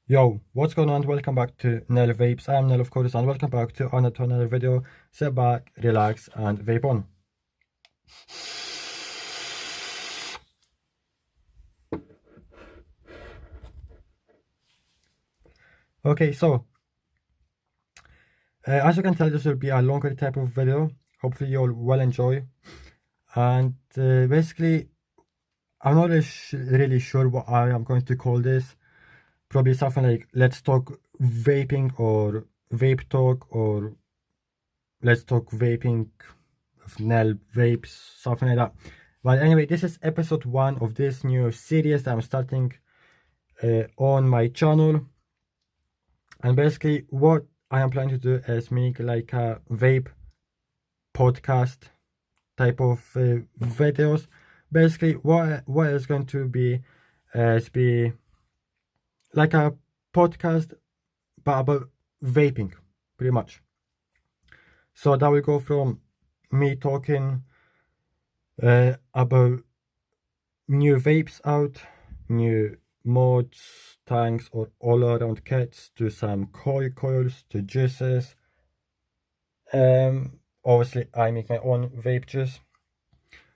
Yo, what's going on? Welcome back to Nell Vapes. I am Nell, of course, and welcome back to another video. Sit back, relax, and vape on. Okay, so as you can tell, this will be a longer type of video. Hopefully, you'll well enjoy. And basically, I'm not really sure what I am going to call this. Probably something like "Let's talk vaping" or "Vape talk" or "Let's talk vaping" with Nell Vapes, something like that. But anyway, this is episode 1 of this new series that I'm starting on my channel. And basically, what I am planning to do is make like a vape podcast type of videos. Basically, what is going to be is be like a podcast, but about vaping, pretty much. So that will go from me talking about new vapes out, new mods, tanks, or all-around kits, to some coils, to juices. Obviously, I make my own vape juice.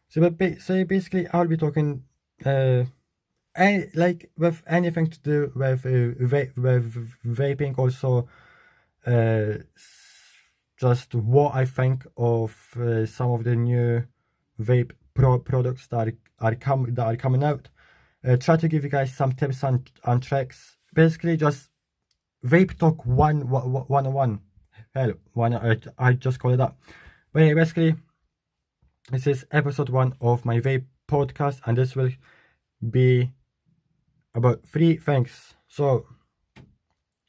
So basically, I'll be talking like with anything to do with with vaping. Also, just what I think of some of the new vape products that are coming out. Try to give you guys some tips and tricks. Basically, just vape talk 101. Hell, why not? I just call it that. But anyway, basically, this is episode 1 of my vape podcast, and this will be about 3 things. So,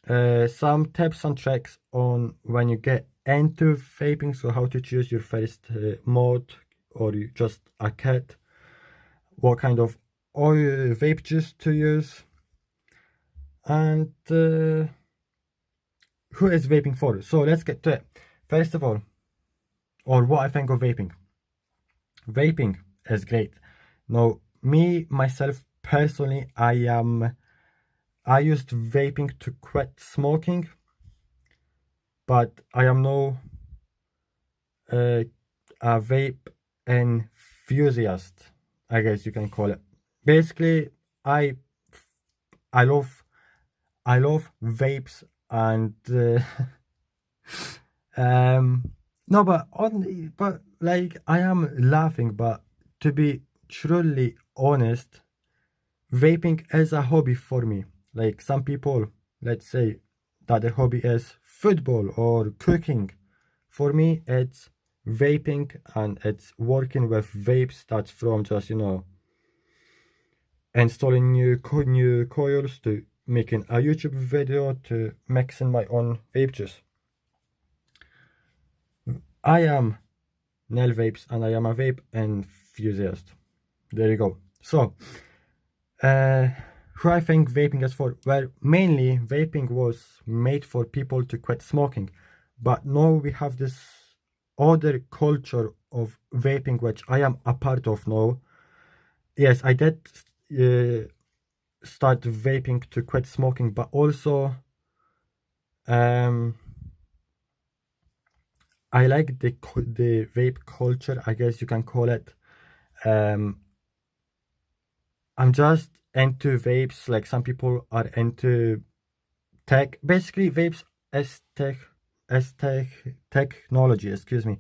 some tips and tricks on when you get into vaping. So, how to choose your first mod or just a kit. What kind of oil vape juice to use. And who is vaping for? So let's get to it. First of all, or what I think of vaping. Vaping is great. Now, myself personally, I used vaping to quit smoking, but I am no a vape enthusiast, I guess you can call it. Basically, I I love vapes and no, but like I am laughing, but to be truly honest, vaping is a hobby for me. Like some people, let's say that their hobby is football or cooking. For me, it's vaping, and it's working with vapes. That's from just installing new coils, to making a YouTube video, to mixing my own vape juice. I am Nell Vapes, and I am a vape enthusiast. There you go. So, who I think vaping is for? Well, mainly vaping was made for people to quit smoking, but now we have this other culture of vaping, which I am a part of now. Yes, I did start vaping to quit smoking, but also I like the vape culture, I guess you can call it. I'm just into vapes. Like some people are into tech. Basically, vapes is technology. Excuse me.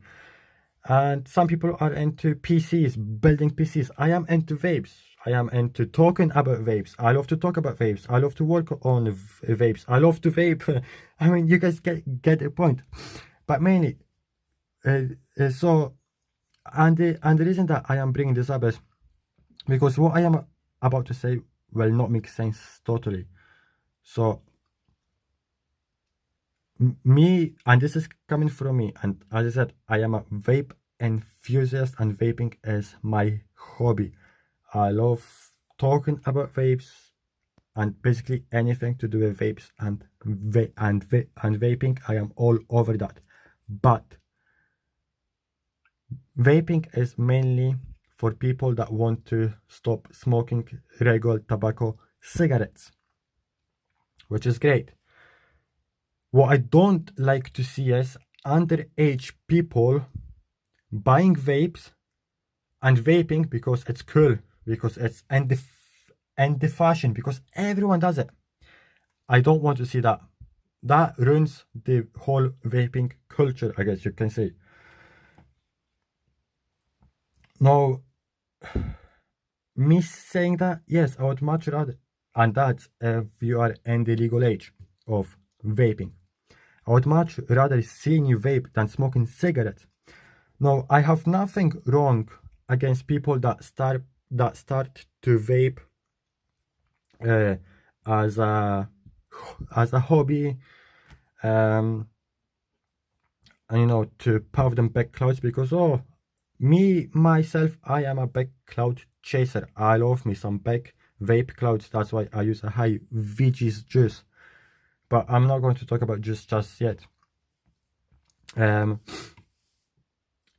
And some people are into PCs, building PCs. I am into vapes. I am into talking about vapes. I love to talk about vapes. I love to work on vapes. I love to vape. I mean, you guys get the point. But mainly, so, and the reason that I am bringing this up is because what I am about to say will not make sense totally. So, me, and this is coming from me, and as I said, I am a vape enthusiast, and vaping is my hobby. I love talking about vapes and basically anything to do with vapes and vaping. I am all over that. But vaping is mainly for people that want to stop smoking regular tobacco cigarettes. which is great. What I don't like to see is underage people buying vapes and vaping because it's cool, because it's in the fashion, because everyone does it. I don't want to see that. That ruins the whole vaping culture, I guess you can say. Now, me saying that, yes, I would much rather, and that's if you are in the legal age of vaping. I would much rather seeing you vape than smoking cigarettes. No, I have nothing wrong against people that start to vape uh, as a hobby, um, and to puff them back clouds, because me myself, I am a big cloud chaser. I love me some big vape clouds. That's why I use a high VG's juice. But I'm not going to talk about juice just yet.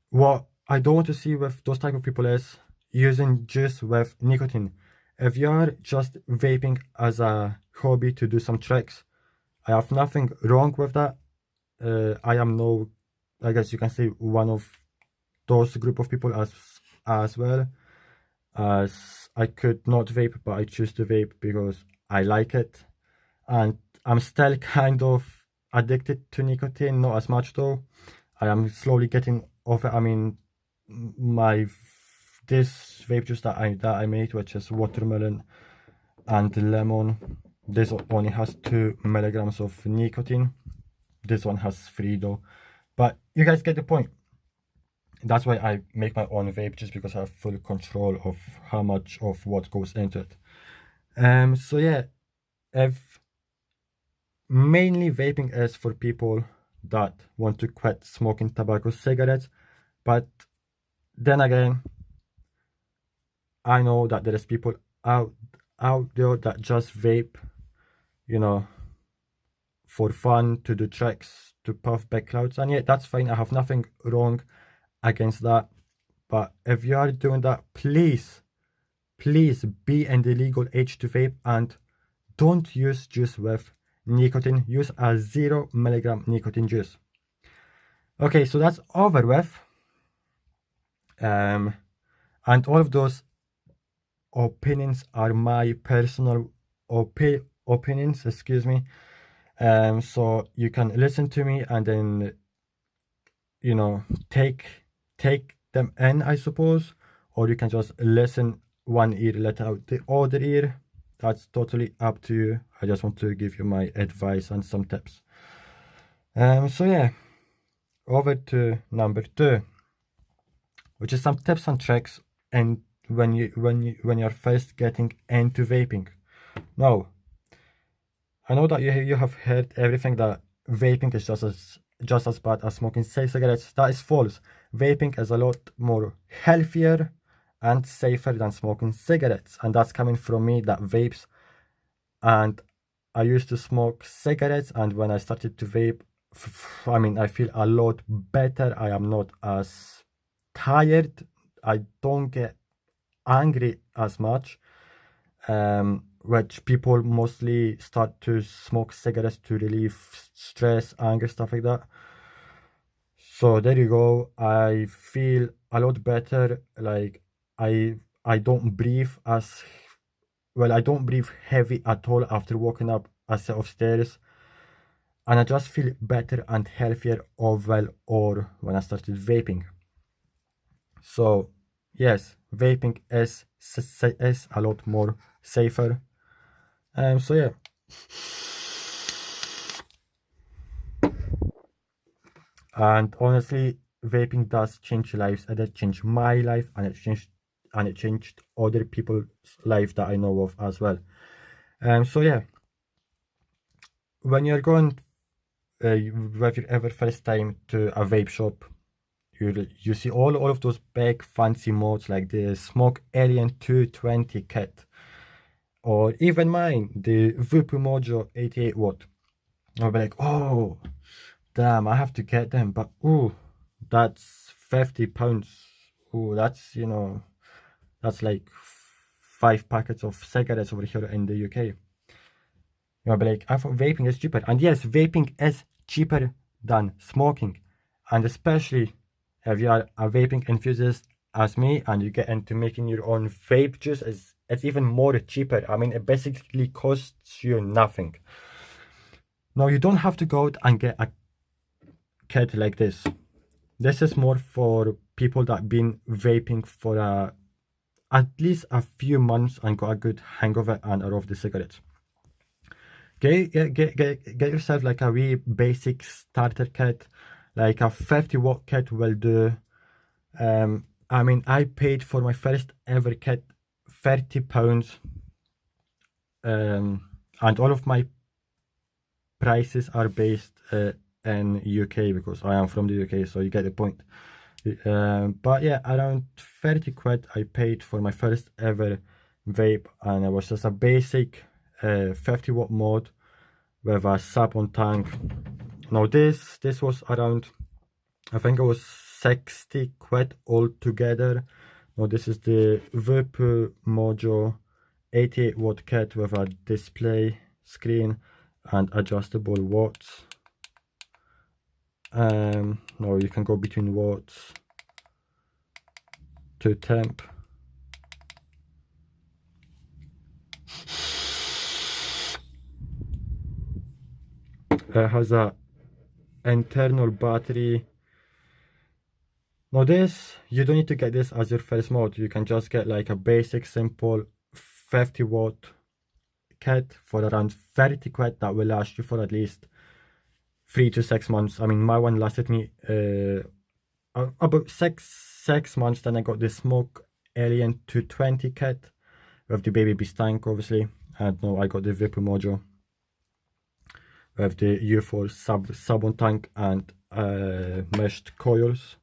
What I don't want to see with those type of people is using juice with nicotine. If you're just vaping as a hobby to do some tricks, I have nothing wrong with that. I am no, I guess you can say, one of those group of people as well, as I could not vape, but I choose to vape because I like it, and I'm still kind of addicted to nicotine, not as much though. I am slowly getting off it. I mean, this vape juice that I made, which is watermelon and lemon, this only has 2 milligrams of nicotine. This one has 3 though, but you guys get the point. That's why I make my own vape, just because I have full control of how much of what goes into it. So yeah, if mainly vaping is for people that want to quit smoking tobacco cigarettes, but then again, I know that there is people out there that just vape, for fun, to do tricks, to puff back clouds, and yeah, that's fine. I have nothing wrong against that. But if you are doing that, please be in the legal age to vape, and don't use juice with nicotine. Use a 0 milligram nicotine juice. Okay, so that's over with. And all of those opinions are my personal opinions, excuse me. So you can listen to me and then, take them in, I suppose, or you can just listen one ear, let out the other ear. That's totally up to you. I just want to give you my advice and some tips. So yeah, over to number 2, which is some tips and tricks, and when you're first getting into vaping. Now, I know that you have heard everything that vaping is just as bad as smoking cigarettes. That is false. Vaping is a lot more healthier and safer than smoking cigarettes, and that's coming from me that vapes. And I used to smoke cigarettes, and when I started to vape, I feel a lot better. I am not as tired. I don't get angry as much. Which people mostly start to smoke cigarettes to relieve stress, anger, stuff like that. So there you go. I feel a lot better. Like I don't breathe as well. I don't breathe heavy at all after walking up a set of stairs, and I just feel better and healthier overall when I started vaping. So yes, vaping is a lot more safer. So yeah. And honestly, vaping does change lives. It did change my life, and it changed other people's life that I know of as well. So yeah, when you're going with your ever first time to a vape shop, you see all of those big fancy modes like the Smoke Alien 220 kit, or even mine, the Vupu Mojo 88 watt. I'll be like, oh, damn, I have to get them, but ooh, that's £50. Ooh, that's like 5 packets of cigarettes over here in the UK. You'll be like, I thought vaping is cheaper. And yes, vaping is cheaper than smoking. And especially if you are a vaping enthusiast as me and you get into making your own vape juice, it's even more cheaper. I mean, it basically costs you nothing. Now, you don't have to go out and get a kit like this. This is more for people that have been vaping for at least a few months and got a good hang of it and are off the cigarettes. Get yourself like a wee basic starter kit, like a 50-watt kit will do. I mean, I paid for my first ever kit £30, and all of my prices are based in UK because I am from the UK, so you get the point. But yeah, around 30 quid I paid for my first ever vape, and it was just a basic 50-watt mod with a sap-on tank. Now this was around, I think it was 60 quid altogether. Now this is the Vape Mojo 88-watt kit with a display screen and adjustable watts. Now you can go between watts to temp. It has a internal battery. Now this, you don't need to get this as your first mod. You can just get like a basic simple 50-watt kit for around 30 quid that will last you for at least 3 to 6 months. I mean, my one lasted me about six months. Then I got the Smoke Alien 220 kit with the Baby Beast tank, obviously. And now I got the Vape Mojo with the U4 sub-on tank and meshed coils.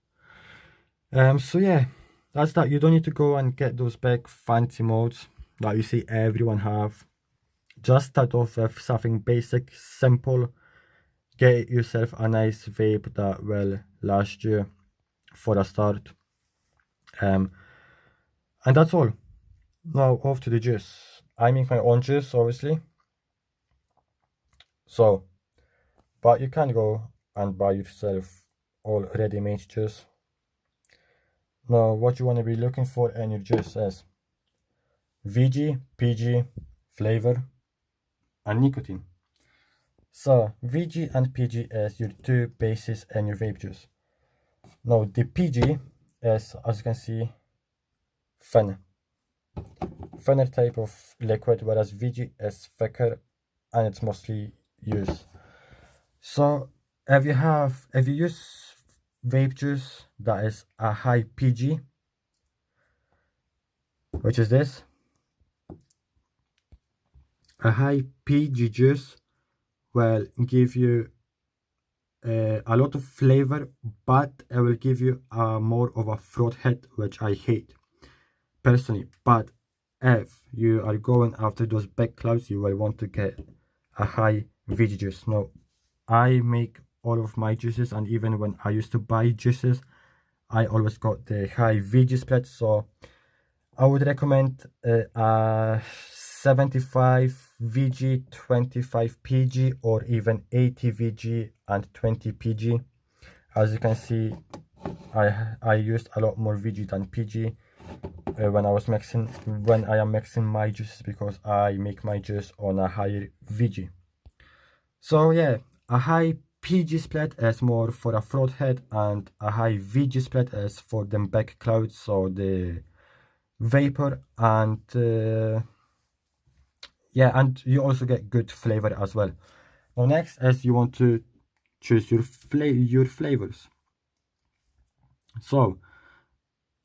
So yeah, that's that. You don't need to go and get those big fancy modes that you see everyone have. Just start off with something basic, simple. Get yourself a nice vape that will last you for a start. And that's all. Now off to the juice. I make my own juice, obviously. So, but you can go and buy yourself all ready-made juice. Now, what you want to be looking for in your juice is VG, PG, flavor, and nicotine. So, VG and PG is your two bases in your vape juice. Now, the PG is, as you can see, thinner type of liquid, whereas VG is thicker and it's mostly used. So, if you use vape juice that is a high PG, which is this, a high PG juice will give you a lot of flavor, but it will give you more of a throat hit, which I hate personally. But if you are going after those big clouds, you will want to get a high VG juice. Now, I make all of my juices, and even when I used to buy juices, I always got the high VG split. So I would recommend a 75 VG, 25 PG, or even 80 VG and 20 PG. As you can see, I used a lot more VG than PG when I am mixing my juices, because I make my juice on a higher VG. So yeah, a high PG split is more for a throat head, and a high VG split is for them big clouds, so the vapor, and yeah, and you also get good flavor as well. Now next is you want to choose your flavors. So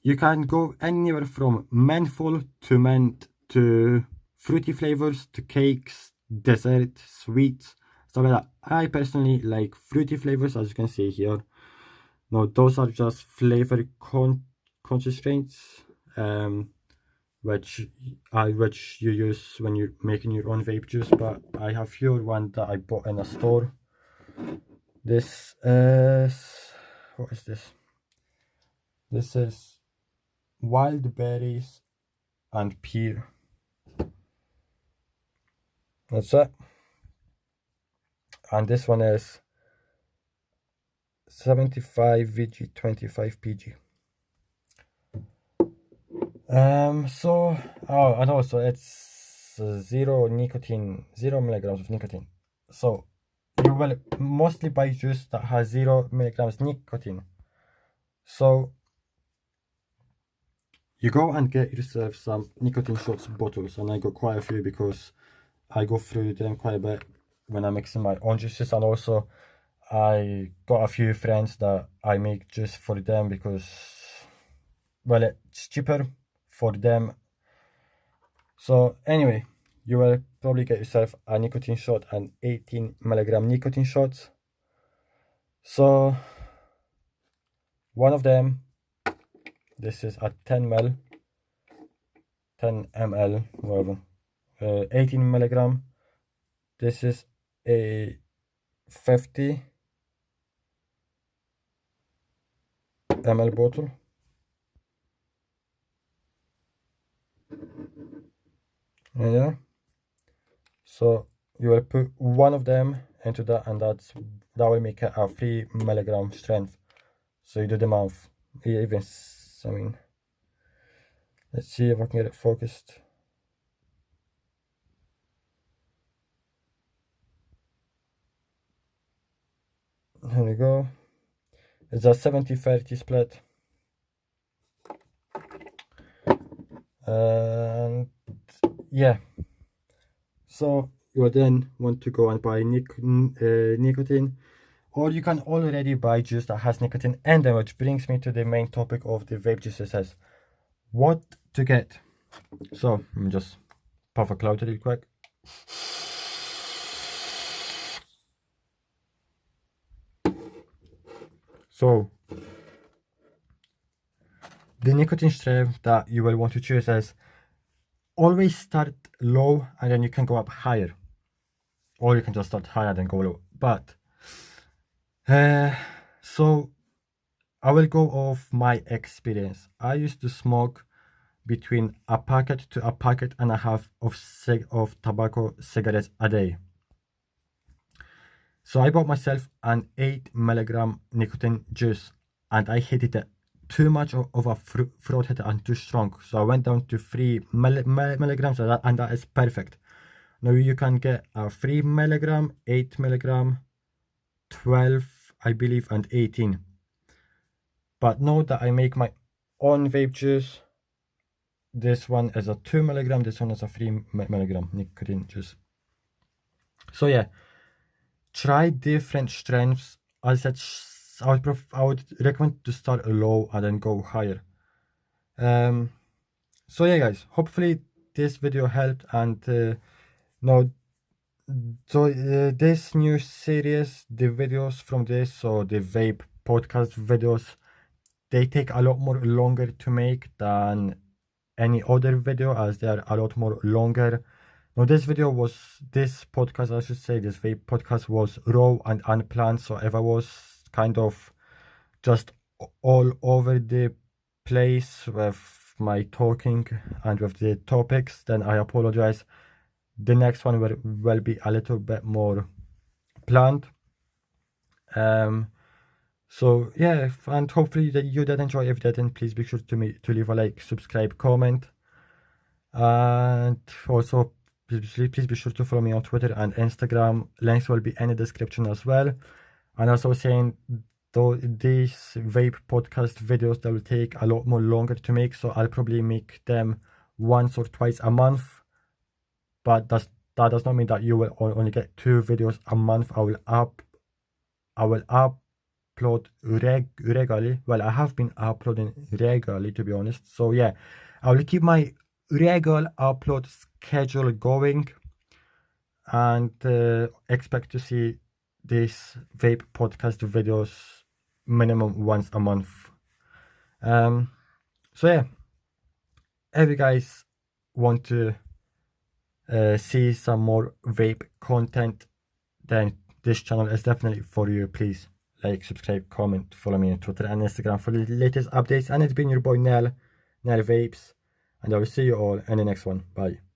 you can go anywhere from menthol to mint to fruity flavors to cakes, dessert, sweets, stuff like that. I personally like fruity flavors, as you can see here. Now those are just flavor constraints, which you use when you're making your own vape juice. But I have here one that I bought in a store. This is, what is this? This is wild berries and pear. That's it. and this one is 75 VG 25 PG. So and also it's 0 milligrams of nicotine. So you will mostly buy juice that has 0 milligrams nicotine. So you go and get yourself some nicotine shots bottles, and I got quite a few because I go through them quite a bit when I'm mixing my own juices, and also I got a few friends that I make juice for them because, well, it's cheaper for them. So anyway, you will probably get yourself a nicotine shot and 18 milligram nicotine shots. So one of them, this is a 10 ml, whatever, 18 milligram. This is a 50 ml bottle. Yeah. So you will put one of them into that, and that will make it a 3 milligram strength. So you do the math. Even, I mean, let's see if I can get it focused. Here we go. It's a 70-30 split. And yeah. So you then want to go and buy nicotine, or you can already buy juice that has nicotine in them, which brings me to the main topic of the vape juices, what to get. So let me just puff a cloud real quick. So the nicotine strength that you will want to choose is always start low and then you can go up higher, or you can just start higher and go low. But so I will go off my experience. I used to smoke between a packet to a packet and a half of tobacco cigarettes a day. So I bought myself an 8 milligram nicotine juice, and I hated it too much of a throat hit and too strong. So I went down to 3 milligrams, and that is perfect. Now you can get a 3 milligram, 8 milligram, 12, I believe, and 18. But now that I make my own vape juice, this one is a 2 milligram, this one is a 3 milligram nicotine juice. So yeah, try different strengths. As I said, I would recommend to start low and then go higher. So yeah, guys, hopefully this video helped. And now, so this new series, the videos from this, so the vape podcast videos, they take a lot more longer to make than any other video, as they are a lot more longer. Now this podcast, I should say, this vape podcast was raw and unplanned. So if I was kind of just all over the place with my talking and with the topics, then I apologize. The next one will be a little bit more planned. So yeah, and hopefully that you did enjoy. If you didn't, please be sure to leave a like, subscribe, comment, and also please be sure to follow me on Twitter and Instagram. Links will be in the description as well. And also saying, though, these vape podcast videos, that will take a lot more longer to make, so I'll probably make them once or twice a month. But that does not mean that you will only get 2 videos a month. I will upload regularly. Well, I have been uploading regularly, to be honest. So yeah, I will keep my regular upload schedule going, and expect to see these vape podcast videos minimum once a month. So yeah, if you guys want to see some more vape content, then this channel is definitely for you. Please like, subscribe, comment, follow me on Twitter and Instagram for the latest updates. And it's been your boy Nell Vapes, and I will see you all in the next one. Bye.